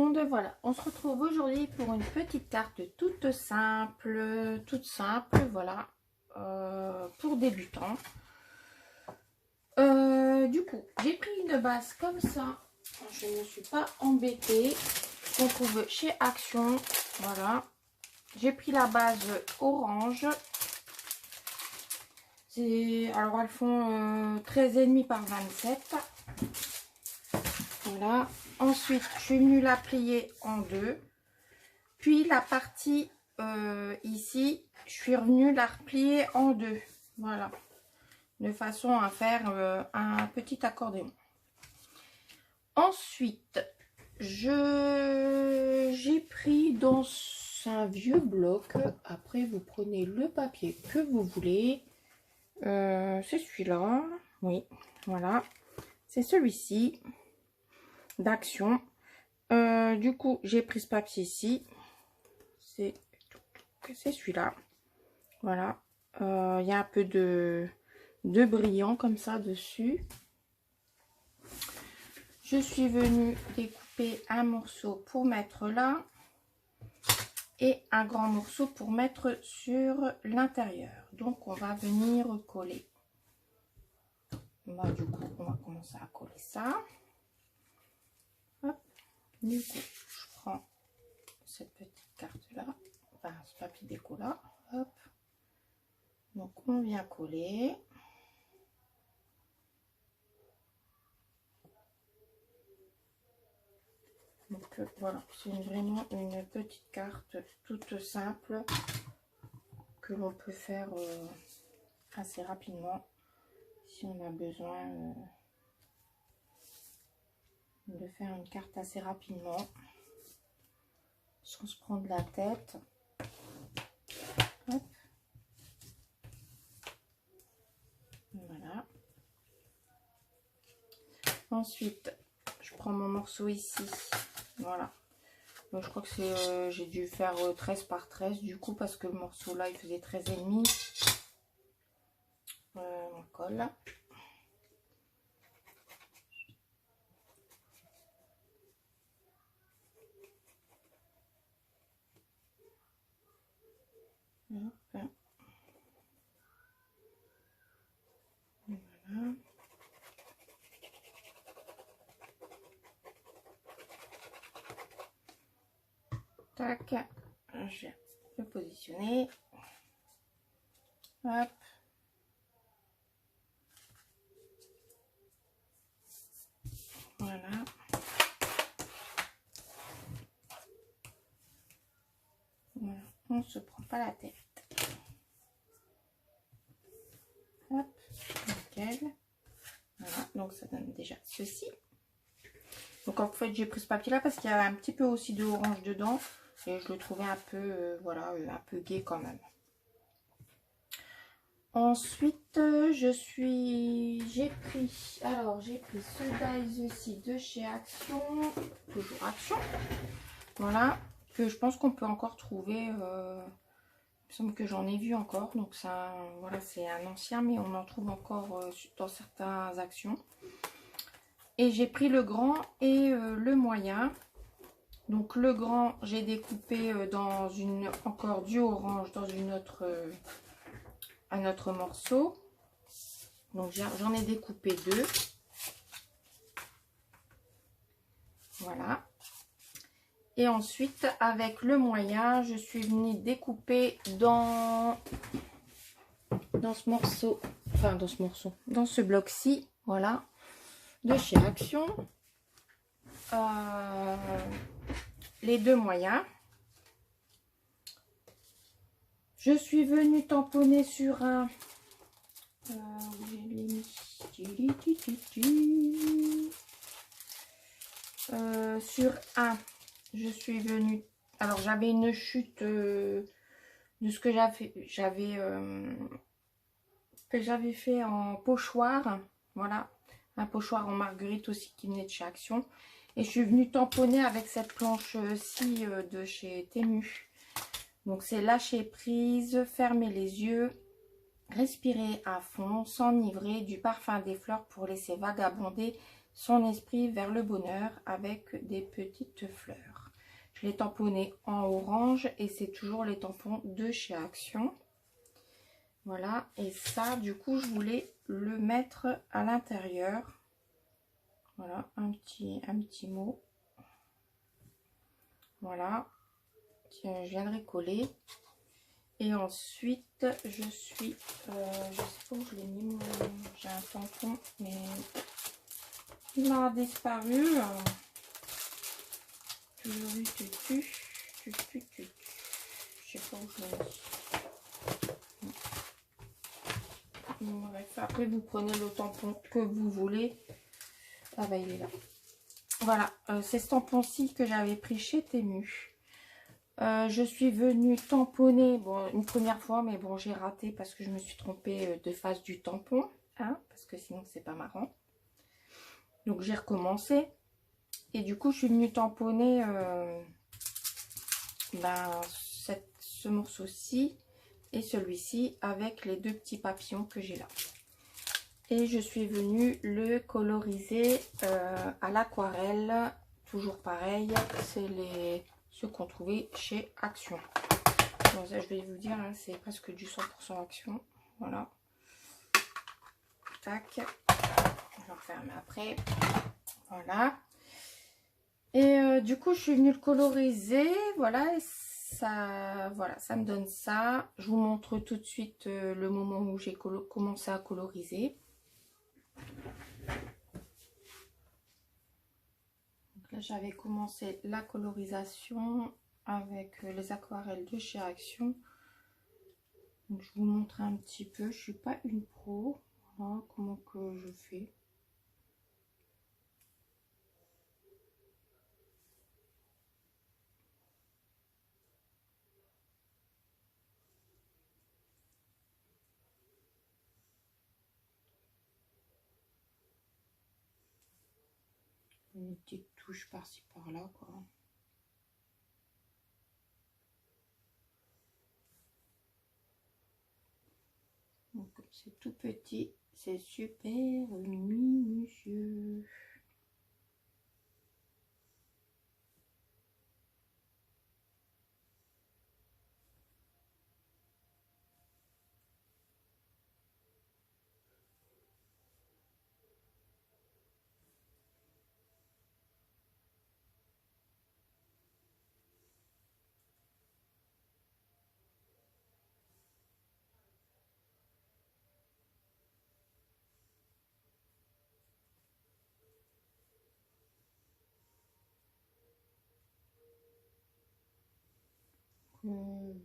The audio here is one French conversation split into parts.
monde, voilà, on se retrouve aujourd'hui pour une petite carte toute simple, voilà, pour débutants. Du coup, j'ai pris une base comme ça, je ne me suis pas embêtée, qu'on trouve chez Action, voilà. J'ai pris la base orange, alors elles font 13,5 par 27, voilà. Ensuite, je suis venue la plier en deux. Puis la partie ici, je suis revenue la replier en deux. Voilà. De façon à faire un petit accordéon. Ensuite, j'ai pris dans un vieux bloc. Après, vous prenez le papier que vous voulez. C'est celui-là. Oui, voilà. C'est celui-ci. D'Action. Du coup, j'ai pris ce papier-ci. C'est celui-là. Voilà. Il y a un peu de brillant comme ça dessus. Je suis venue découper un morceau pour mettre là. Et un grand morceau pour mettre sur l'intérieur. Donc, on va venir coller. Bah, du coup, on va commencer à coller ça. Hop. Du coup, je prends cette petite carte là, enfin ce papier déco là, hop. Donc on vient coller. Donc voilà, c'est vraiment une petite carte toute simple que l'on peut faire assez rapidement si on a besoin de faire une carte assez rapidement sans se prendre la tête. Hop. Voilà. Ensuite, je prends mon morceau ici. Voilà. Donc, je crois que c'est j'ai dû faire 13 par 13 du coup parce que le morceau là il faisait 13,5. On colle. Hop. Voilà. Tac, je vais le positionner. Hop. Voilà. Voilà. On ne se prend pas la tête. Hop, nickel. Voilà, donc ça donne déjà ceci. Donc en fait j'ai pris ce papier là parce qu'il y a un petit peu aussi de orange dedans et je le trouvais un peu voilà, un peu gai quand même. Ensuite j'ai pris ce dies aussi de chez Action, toujours Action, voilà, que je pense qu'on peut encore trouver, il me semble que j'en ai vu encore, donc ça, voilà, c'est un ancien mais on en trouve encore dans certaines Actions. Et j'ai pris le grand et le moyen. Donc le grand, j'ai découpé dans encore du orange dans un autre morceau. Donc j'en ai découpé deux. Voilà. Et ensuite, avec le moyen, je suis venue découper dans ce morceau, enfin dans ce bloc-ci, voilà, de chez Action. Les deux moyens. Je suis venue tamponner sur un sur un, je suis venue, alors j'avais une chute de ce que j'avais fait en pochoir, voilà, un pochoir en marguerite aussi qui venait de chez Action. Et je suis venue tamponner avec cette planche-ci de chez Temu. Donc c'est lâcher prise, fermer les yeux, respirer à fond, s'enivrer du parfum des fleurs pour laisser vagabonder son esprit vers le bonheur avec des petites fleurs. Je l'ai tamponné en orange et c'est toujours les tampons de chez Action. Voilà, et ça, du coup, je voulais le mettre à l'intérieur. Voilà, un petit mot. Voilà, tiens, je viendrai coller. Et ensuite, je sais pas où je l'ai mis, j'ai un tampon, mais il m'a disparu. Je sais pas où je l'ai mis. Bref, après, vous prenez le tampon que vous voulez. Ah bah, il est là. Voilà, c'est ce tampon-ci que j'avais pris chez Temu. Je suis venue tamponner, bon, une première fois, mais bon, j'ai raté parce que je me suis trompée de face du tampon, hein, parce que sinon, c'est pas marrant. Donc, j'ai recommencé. Et du coup, je suis venue tamponner ce morceau-ci et celui-ci avec les deux petits papillons que j'ai là. Et je suis venue le coloriser à l'aquarelle. Toujours pareil, c'est ceux qu'on trouvait chez Action. Bon, ça, je vais vous dire, hein, c'est presque du 100% Action. Voilà. Tac. Je vais refermer après. Voilà. Et du coup, je suis venue le coloriser. Voilà. Et ça me donne ça. Je vous montre tout de suite le moment où j'ai commencé à coloriser. Là, j'avais commencé la colorisation avec les aquarelles de chez Action. Donc, je vous montre un petit peu. Je suis pas une pro. Voilà comment que je fais. Une petite touche par-ci par-là, quoi. Donc, comme c'est tout petit, c'est super minutieux.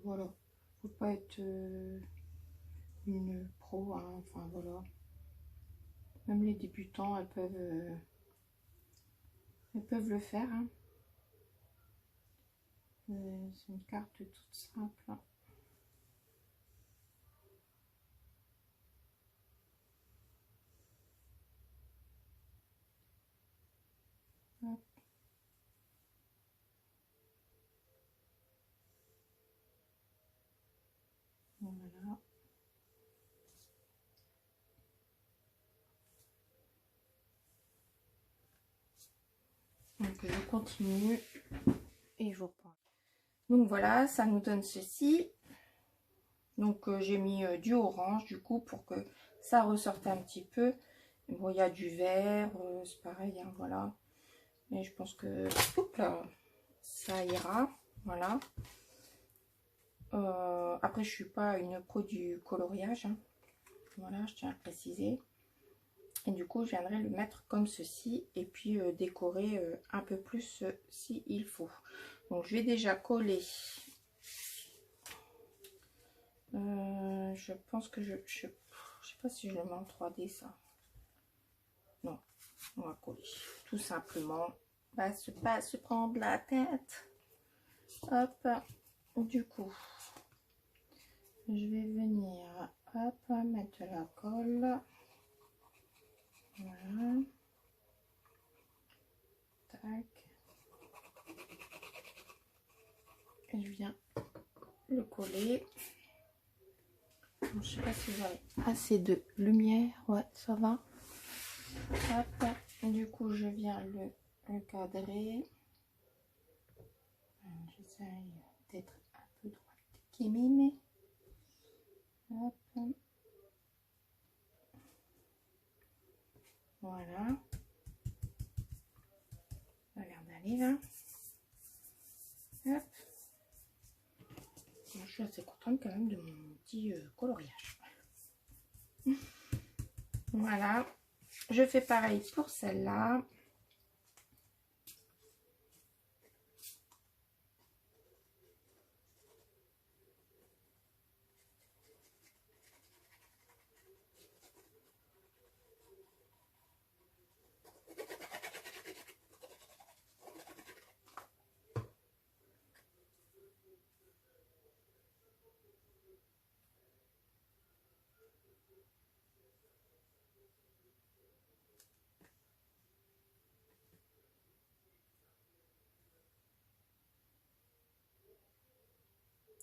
Voilà, faut pas être une pro, hein. Enfin voilà, même les débutants elles peuvent le faire, hein. C'est une carte toute simple. Hop. Voilà. Donc je continue et je vous reprends. Donc voilà, ça nous donne ceci. Donc j'ai mis du orange du coup pour que ça ressorte un petit peu. Bon, il y a du vert, c'est pareil, hein, voilà. Mais je pense que oups là, ça ira, voilà. Après, je suis pas une pro du coloriage, hein. Voilà, je tiens à le préciser. Et du coup, je viendrai le mettre comme ceci et puis décorer un peu plus s'il faut. Donc, je vais déjà coller. Je pense que je sais pas si je le mets en 3D ça. Non, on va coller tout simplement. Pas se prendre la tête. Hop, du coup, je vais venir, hop, mettre de la colle. Voilà. Tac. Et je viens le coller. Je ne sais pas si vous avez assez de lumière. Ouais, ça va. Hop. Du coup, je viens le cadrer. J'essaye d'être un peu droite qui mime. Hop. Voilà. Ça a l'air d'aller là. Hop. Je suis assez contente quand même de mon petit coloriage. Voilà. Je fais pareil pour celle-là.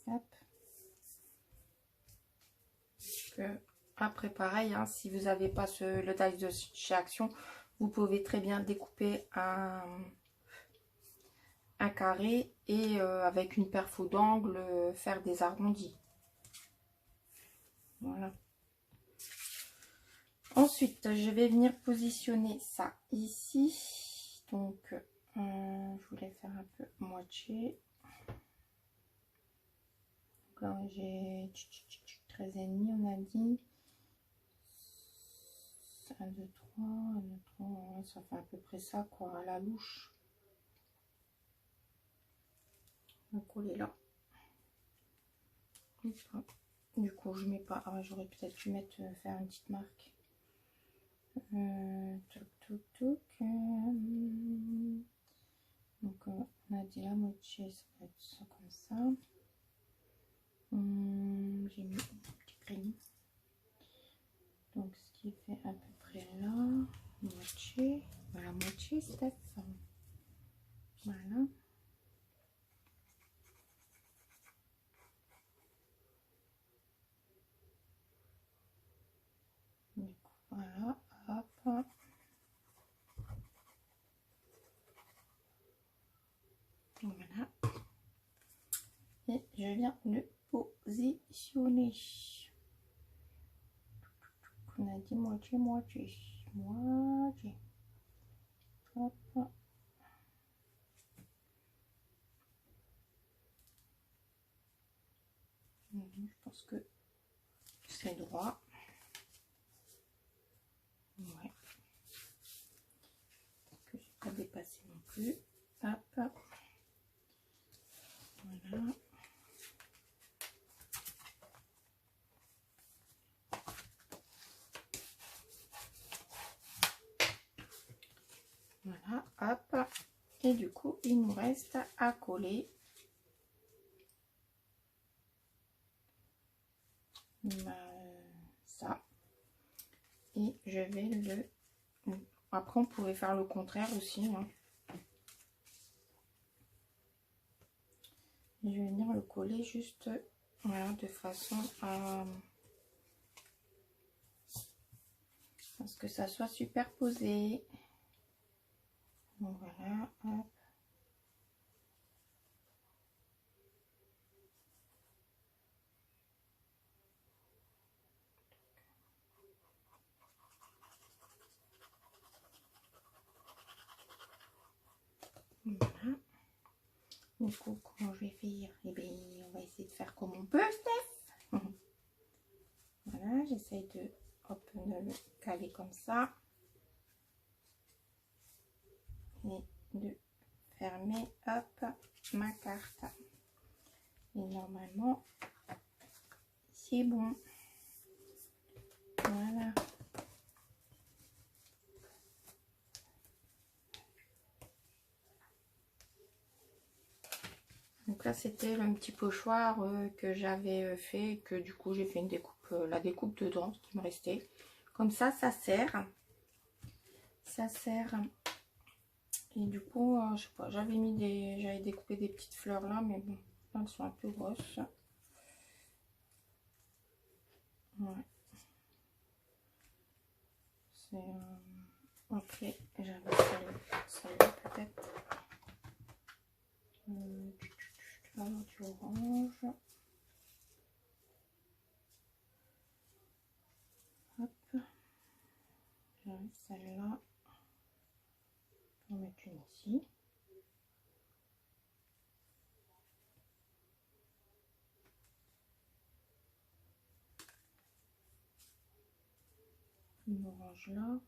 Hop. Après pareil, hein, si vous n'avez pas le dice de chez Action, vous pouvez très bien découper un carré et avec une perfo d'angle faire des arrondis. Voilà. Ensuite, je vais venir positionner ça ici. Donc, je voulais faire un peu moitié. Donc là, j'ai 13,5, on a dit. 1, 2, 3, 1, 2, 3, ça fait à peu près ça, quoi, à la louche. On va coller là. Du coup, je mets pas. Ah, j'aurais peut-être dû mettre, faire une petite marque. Toc, toc, toc. Donc, on a dit la moitié, ça va être ça comme ça. J'ai mis un petit crayon. Donc, ce qui fait à peu près là, moitié. Voilà, moitié, Steph. Voilà. Donc, voilà, hop. Voilà. Et je viens le positionner. On a dit moitié, moitié. Moitié. Hop. Je pense que c'est droit. Ouais. Que je ne vais pas dépasser non plus. Hop. Voilà. Voilà, hop. Et du coup, il nous reste à coller ça. Et je vais le... Après, on pouvait faire le contraire aussi. Hein. Je vais venir le coller juste, voilà, de façon à ce que ça soit superposé. Donc voilà, hop. Voilà. Du coup, comment je vais faire? Eh bien, on va essayer de faire comme on peut, Steph. Voilà, j'essaye de, hop, de le caler comme ça. Et de fermer, hop, ma carte. Et normalement, c'est bon. Voilà. Donc là, c'était le petit pochoir que j'avais fait, que du coup, j'ai fait une découpe, la découpe dedans, ce qui me restait. Comme ça sert. Ça sert. Et du coup, je sais pas, j'avais découpé des petites fleurs là, mais bon, là, elles sont un peu grosses. Ouais. C'est Ok, j'avais celle-là peut-être. Du orange. Hop. J'avais celle-là. On va mettre une ici. Une orange là.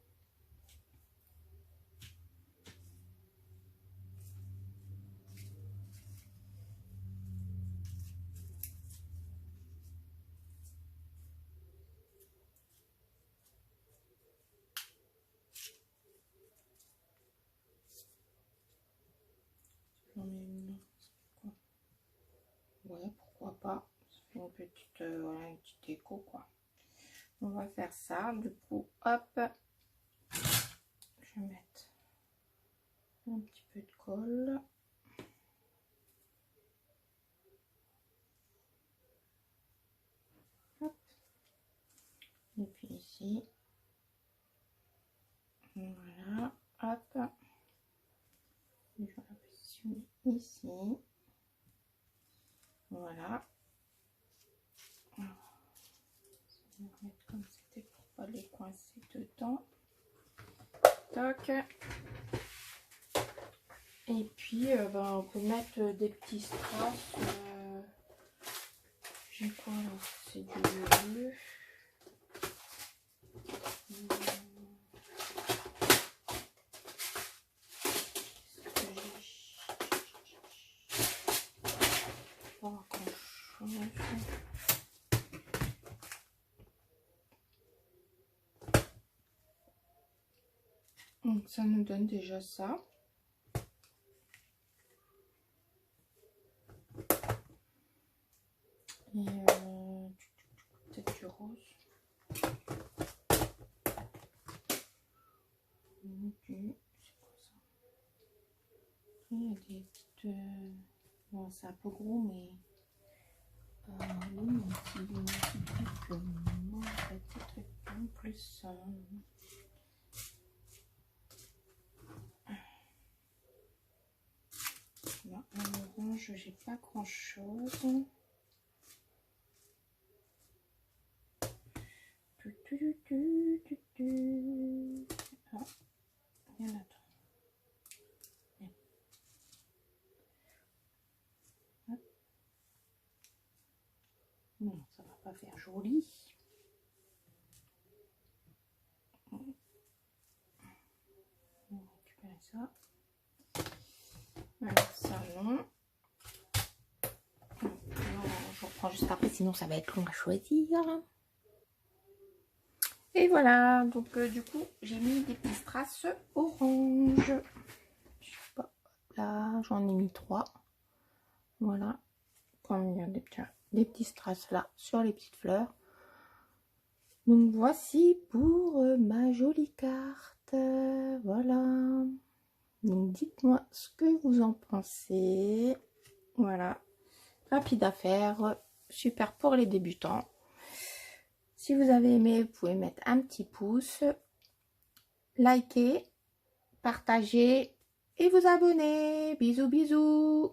J'en ai une. Ouais, pourquoi pas. Ça fait une petite, voilà, une petite déco quoi. On va faire ça. Du coup, hop. Je vais mettre un petit peu de colle. Hop. Et puis ici. Voilà. Hop. Je vais la positionner ici. Voilà. On va mettre comme c'était pour pas les coincer dedans. Toc. Et puis ben, on peut mettre des petits strass. J'ai quoi là? C'est du bleu. Donc ça nous donne déjà ça. Et peut-être du rose. C'est quoi ça? Il y a des petites... Bon, c'est un peu gros, mais... oui, un petit truc... non, un petit truc en plus... Là, en orange, j'ai pas grand chose. Ah, il y en a d'autres. Non, ça va pas faire joli. On va récupérer ça. Alors ça non. Je reprends juste après, sinon ça va être long à choisir. Et voilà, donc du coup j'ai mis des petits strass orange. Je sais pas, là j'en ai mis 3. Voilà, comme il y a des petits strass là sur les petites fleurs. Donc voici pour ma jolie carte. Voilà. Donc dites-moi ce que vous en pensez. Voilà, rapide à faire, super pour les débutants. Si vous avez aimé, vous pouvez mettre un petit pouce, liker, partager et vous abonner. Bisous bisous.